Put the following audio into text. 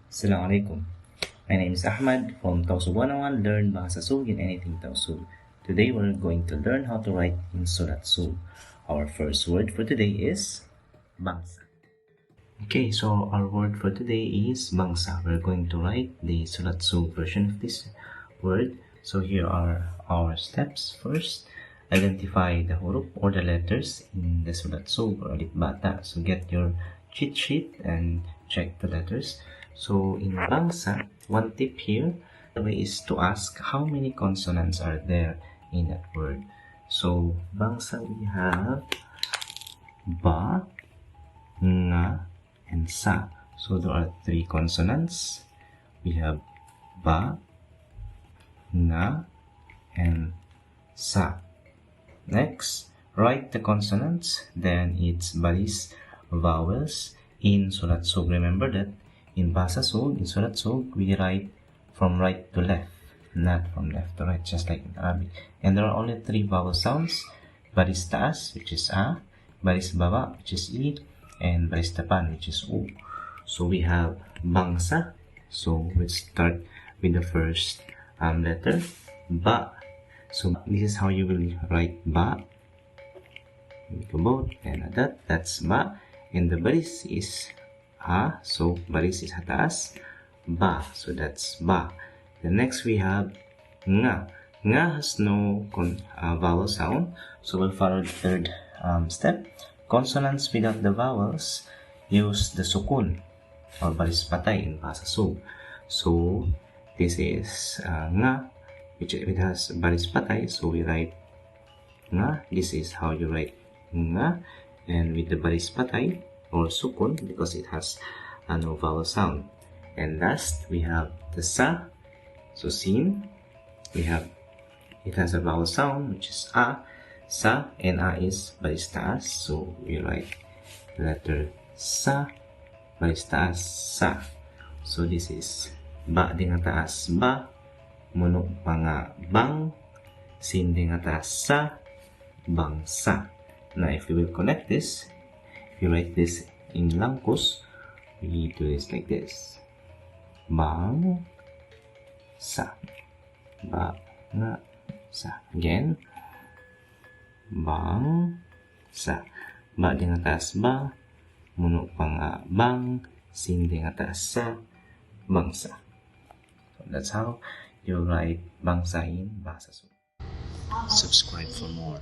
Assalamualaikum. My name is Ahmad from Tawsub 101 Learn Bahasa Sub in Anything Tawsub. Today we're going to learn how to write in Surat Sub. Our first word for today is bangsa. Okay, so our word for today is bangsa. We're going to write the Surat Sub version of this word. So here are our steps. First, identify the huruf or the letters in the Surat Sub or Alif Bata. So get your cheat sheet and check the letters. So in bangsa, one tip here, the way is to ask how many consonants are there in that word. So bangsa, we have ba, nga, and sa. So there are three consonants. We have ba, nga, and sa. Next, write the consonants, then it's baris vowels in Surat Sub. Remember that in Bahasa Sub, in Surat Sub, we write from right to left, not from left to right, just like in Arabic. And there are only three vowel sounds: baris taas, which is a, baris baba, which is i, and baris depan, which is u. So we have bangsa. So let's start with the first letter, ba. So this is how you will write ba. Make a boat and a dot. That's ba. And the baris is a. So baris is taas. Ba. So that's ba. The next we have nga. Nga has no vowel sound. So we'll follow the third step. Consonants without the vowels use the sukun or baris patay in Bahasa Sub. So this is nga, which it has baris patay. So we write nga. This is how you write nga, and with the baris patay or sukun because it has no vowel sound. And last we have the sa. So sin, we have, it has a vowel sound which is a, sa, and a is baris taas. So we write the letter sa, baris taas, sa. So this is ba di nga taas ba, muno pa nga bang, sin di nga taas sa, bangsa. Now if we will connect this, if you write this in langkus, we do this like this: bang sa, ba nga sa. Again, bang sa, ba di nga taas ba, muno pa nga bang, sin di nga taas sa, bangsa. So that's how you write bangsa in Bahasa Sub. Subscribe for more.